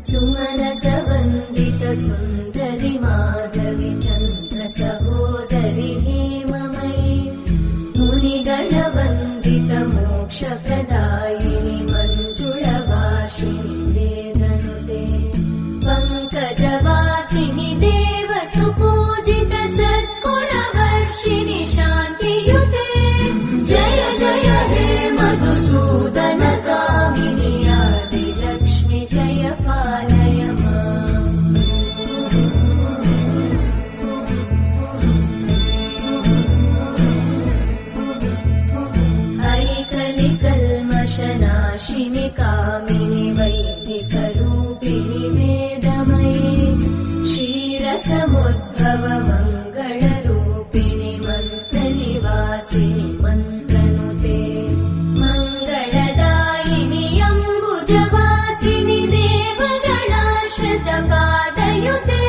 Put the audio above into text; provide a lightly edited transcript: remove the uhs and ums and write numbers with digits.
सुमनसवन्दित सुन्दरि माधवि चन्द्र सहोदरि हेममयि मुनिगणवन्दित मोक्षप्रदायिनि मञ्जुळभाषिणि वेदनुते पङ्कजवासिनि देव सुपूजित सद्गुणवर्षिणि शान्तियुते जय जय हे मधुसूदन कामिनि आदिलक्ष्मि जय पालय माम् ऐकलिकल्मषनाशिनि कामिनि वैदिकरूपिणि वेदमये क्षीरसमुद्भव मङ्गलरूपिणि मन्त्रनिवासिनि मन्त्रनुते मङ्गलदायिनि अम्बुजवासिनि देवगणाश्रितपादयुते